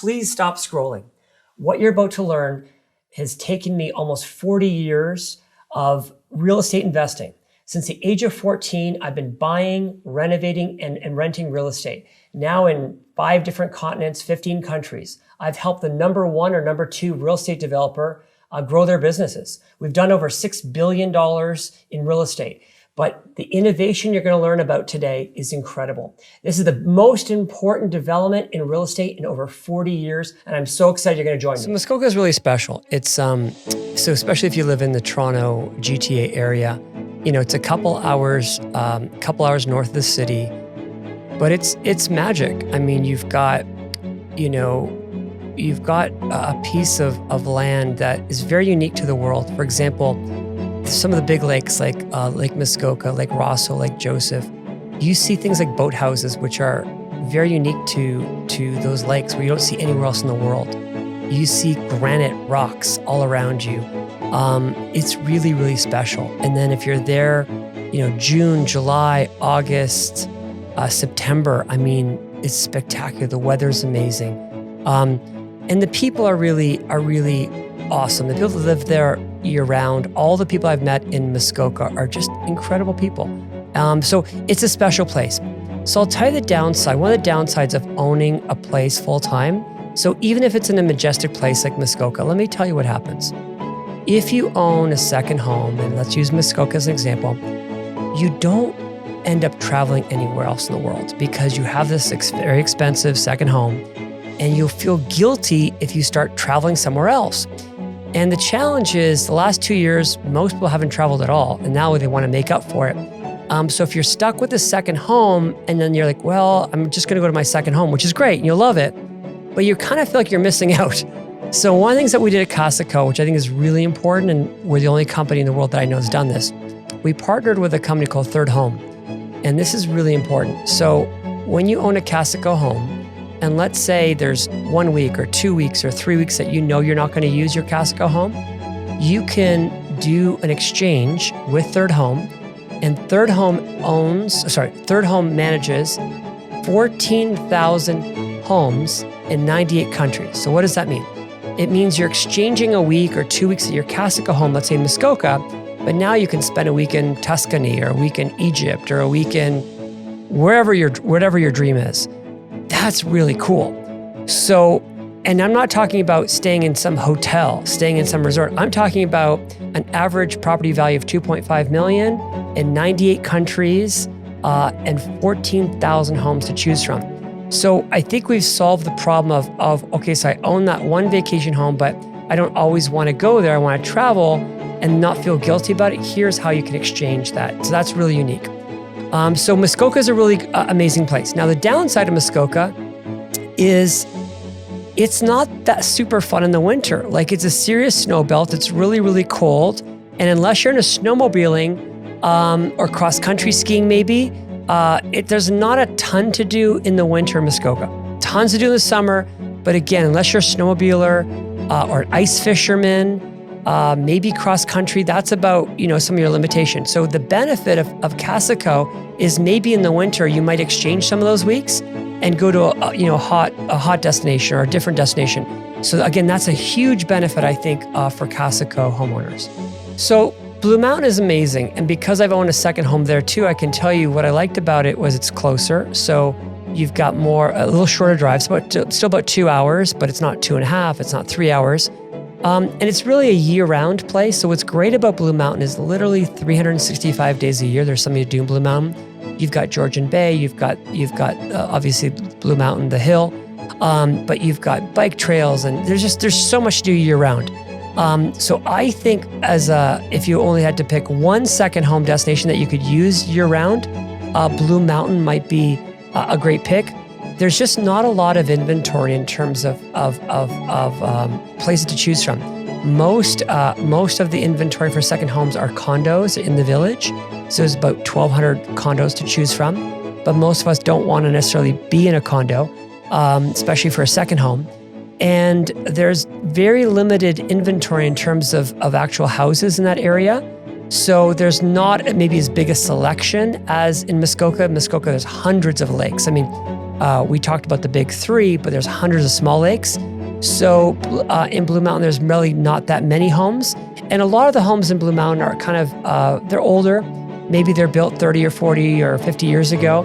please stop scrolling. What you're about to learn has taken me almost 40 years of real estate investing. Since the age of 14, I've been buying, renovating, and renting real estate. Now in 5 different continents, 15 countries. I've helped the number 1 or number 2 real estate developer grow their businesses. We've done over $6 billion in real estate. But the innovation you're going to learn about today is incredible. This is the most important development in real estate in over 40 years, and I'm so excited you're going to join me. So Muskoka is really special. It's so especially if you live in the Toronto GTA area, it's a couple hours north of the city, but it's magic. I mean, you've got a piece of land that is very unique to the world. For example, some of the big lakes like Lake Muskoka, Lake Rosso, Lake Joseph, you see things like boathouses, which are very unique to those lakes where you don't see anywhere else in the world. You see granite rocks all around you. It's really, really special. And then if you're there, June, July, August, September, I mean, it's spectacular. The weather's amazing. And the people are really awesome. The people that live there year round, all the people I've met in Muskoka are just incredible people. So it's a special place. So I'll tell you the downside. One of the downsides of owning a place full time. So even if it's in a majestic place like Muskoka, let me tell you what happens. If you own a second home, and let's use Muskoka as an example, you don't end up traveling anywhere else in the world because you have this very expensive second home, and you'll feel guilty if you start traveling somewhere else. And the challenge is the last 2 years, most people haven't traveled at all, and now they want to make up for it. So if you're stuck with a second home, and then you're like, well, I'm just going to go to my second home, which is great, and you'll love it, but you kind of feel like you're missing out. So one of the things that we did at Casaco, which I think is really important, and we're the only company in the world that I know has done this, we partnered with a company called Third Home. And this is really important. So when you own a Casaco home, and let's say there's 1 week or 2 weeks or 3 weeks that you're not going to use your Casaco home, you can do an exchange with Third Home, and Third Home manages 14,000 homes in 98 countries. So what does that mean? It means you're exchanging a week or 2 weeks at your Casaco home, let's say in Muskoka, but now you can spend a week in Tuscany or a week in Egypt or a week in whatever your dream is. That's really cool. So, and I'm not talking about staying in some hotel, staying in some resort. I'm talking about an average property value of 2.5 million in 98 countries and 14,000 homes to choose from. So I think we've solved the problem of okay, so I own that one vacation home, but I don't always want to go there. I want to travel and not feel guilty about it. Here's how you can exchange that. So that's really unique. So Muskoka is a really amazing place. Now, the downside of Muskoka is it's not that super fun in the winter. Like, it's a serious snow belt. It's really, really cold. And unless you're into snowmobiling or cross-country skiing maybe, there's not a ton to do in the winter in Muskoka. Tons to do in the summer. But again, unless you're a snowmobiler or an ice fisherman, maybe cross-country, that's about, some of your limitations. So the benefit of Casaco is maybe in the winter, you might exchange some of those weeks and go to a hot destination or a different destination. So again, that's a huge benefit, I think, for Casaco homeowners. So Blue Mountain is amazing. And because I've owned a second home there too, I can tell you what I liked about it was it's closer. So you've got a little shorter drives, but still about 2 hours, but it's not 2.5, it's not 3 hours. And it's really a year-round place. So what's great about Blue Mountain is literally 365 days a year, there's something to do in Blue Mountain. You've got Georgian Bay, you've got obviously Blue Mountain, the hill, but you've got bike trails, and there's so much to do year-round. So I think if you only had to pick one second home destination that you could use year-round, Blue Mountain might be a great pick. There's just not a lot of inventory in terms of places to choose from. Most of the inventory for second homes are condos in the village. So there's about 1,200 condos to choose from. But most of us don't want to necessarily be in a condo, especially for a second home. And there's very limited inventory in terms of actual houses in that area. So there's not maybe as big a selection as in Muskoka. In Muskoka, there's hundreds of lakes. I mean, We talked about the big three, but there's hundreds of small lakes. So in Blue Mountain, there's really not that many homes. And a lot of the homes in Blue Mountain are kind of, they're older. Maybe they're built 30 or 40 or 50 years ago.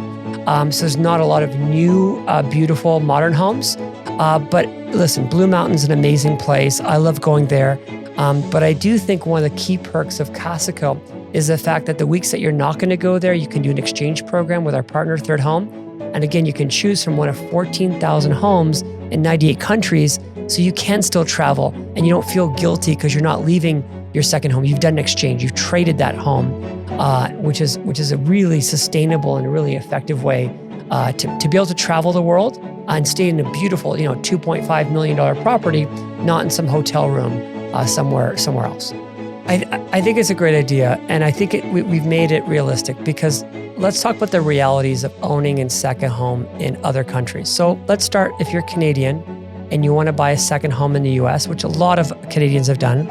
So there's not a lot of new, beautiful modern homes. But listen, Blue Mountain's an amazing place. I love going there. But I do think one of the key perks of Casaco is the fact that the weeks that you're not going to go there, you can do an exchange program with our partner, Third Home. And again, you can choose from one of 14,000 homes in 98 countries, so you can still travel and you don't feel guilty because you're not leaving your second home. You've done an exchange, you've traded that home, which is a really sustainable and really effective way to be able to travel the world and stay in a beautiful, $2.5 million property, not in some hotel room somewhere else. I think it's a great idea, and I think we've made it realistic because let's talk about the realities of owning a second home in other countries. So let's start, if you're Canadian and you want to buy a second home in the US, which a lot of Canadians have done,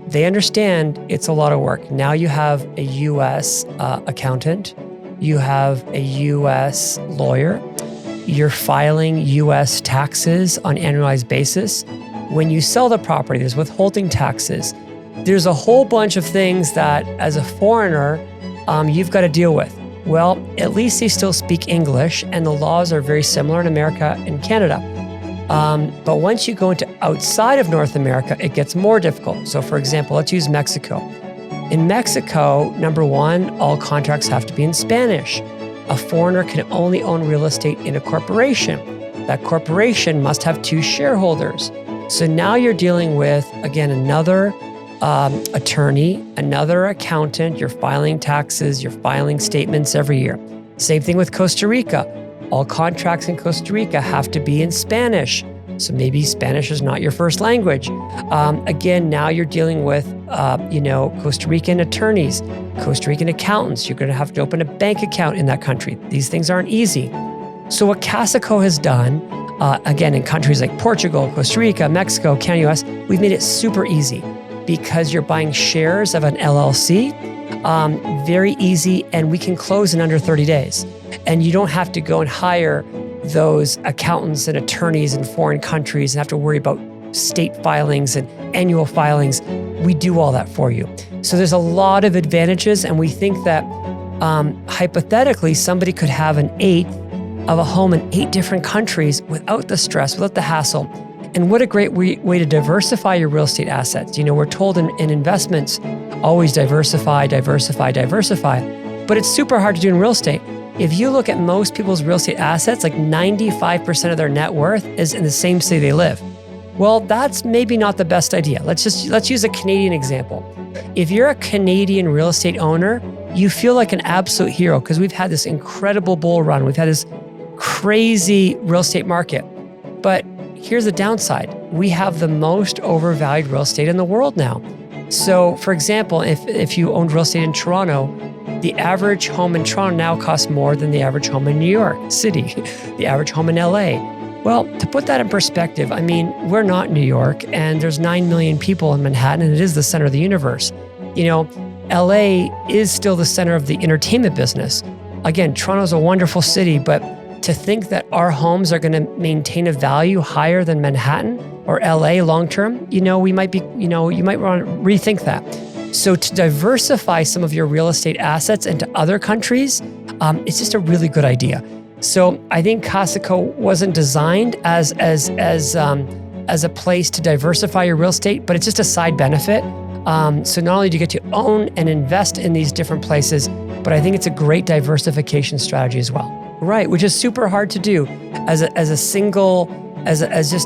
they understand it's a lot of work. Now you have a US accountant, you have a US lawyer, you're filing US taxes on an annualized basis. When you sell the property, there's withholding taxes. There's a whole bunch of things that as a foreigner, you've got to deal with. Well, at least they still speak English and the laws are very similar in America and Canada. But once you go into outside of North America, it gets more difficult. So for example, let's use Mexico. In Mexico, number one, all contracts have to be in Spanish. A foreigner can only own real estate in a corporation. That corporation must have 2 shareholders. So now you're dealing with, again, another attorney, another accountant, you're filing taxes, you're filing statements every year. Same thing with Costa Rica. All contracts in Costa Rica have to be in Spanish. So maybe Spanish is not your first language. Again, now you're dealing with, Costa Rican attorneys, Costa Rican accountants. You're going to have to open a bank account in that country. These things aren't easy. So what Casaco has done, again, in countries like Portugal, Costa Rica, Mexico, Canada, US, we've made it super easy because you're buying shares of an LLC, very easy, and we can close in under 30 days. And you don't have to go and hire those accountants and attorneys in foreign countries and have to worry about state filings and annual filings. We do all that for you. So there's a lot of advantages, and we think that hypothetically, somebody could have an eighth of a home in 8 different countries without the stress, without the hassle. And what a great way to diversify your real estate assets. We're told in investments, always diversify, diversify, diversify, but it's super hard to do in real estate. If you look at most people's real estate assets, like 95% of their net worth is in the same city they live. Well, that's maybe not the best idea. Let's use a Canadian example. If you're a Canadian real estate owner, you feel like an absolute hero because we've had this incredible bull run. We've had this crazy real estate market. But here's the downside. We have the most overvalued real estate in the world now. So for example, if you owned real estate in Toronto, the average home in Toronto now costs more than the average home in New York City, the average home in LA. Well, to put that in perspective, we're not New York, and there's 9 million people in Manhattan, and it is the center of the universe. LA is still the center of the entertainment business. Again, Toronto's a wonderful city, but to think that our homes are going to maintain a value higher than Manhattan or LA long-term, we might be, you might want to rethink that. So to diversify some of your real estate assets into other countries, it's just a really good idea. So I think Casaco wasn't designed as a place to diversify your real estate, but it's just a side benefit. So not only do you get to own and invest in these different places, but I think it's a great diversification strategy as well. Right, which is super hard to do as just,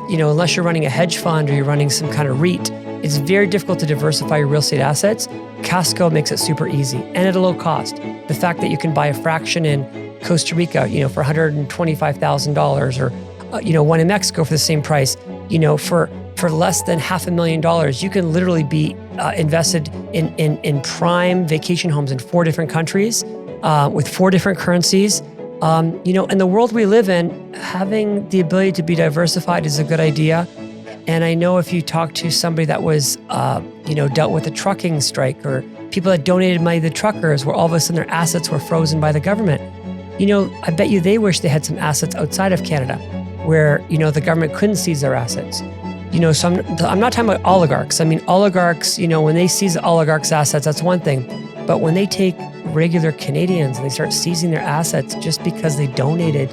unless you're running a hedge fund or you're running some kind of REIT. It's very difficult to diversify your real estate assets. Casaco makes it super easy and at a low cost. The fact that you can buy a fraction in Costa Rica, for $125,000 or, one in Mexico for the same price, for less than $500,000, you can literally be invested in prime vacation homes in 4 different countries with 4 different currencies. In the world we live in, having the ability to be diversified is a good idea. And I know if you talk to somebody that was, dealt with a trucking strike or people that donated money to the truckers where all of a sudden their assets were frozen by the government, I bet you they wish they had some assets outside of Canada where, the government couldn't seize their assets. So I'm not talking about oligarchs. I mean, oligarchs, when they seize oligarchs' assets, that's one thing. But when they take regular Canadians and they start seizing their assets just because they donated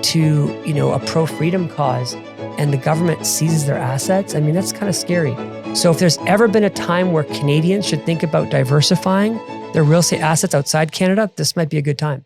to, a pro-freedom cause and the government seizes their assets, I mean, that's kind of scary. So if there's ever been a time where Canadians should think about diversifying their real estate assets outside Canada, this might be a good time.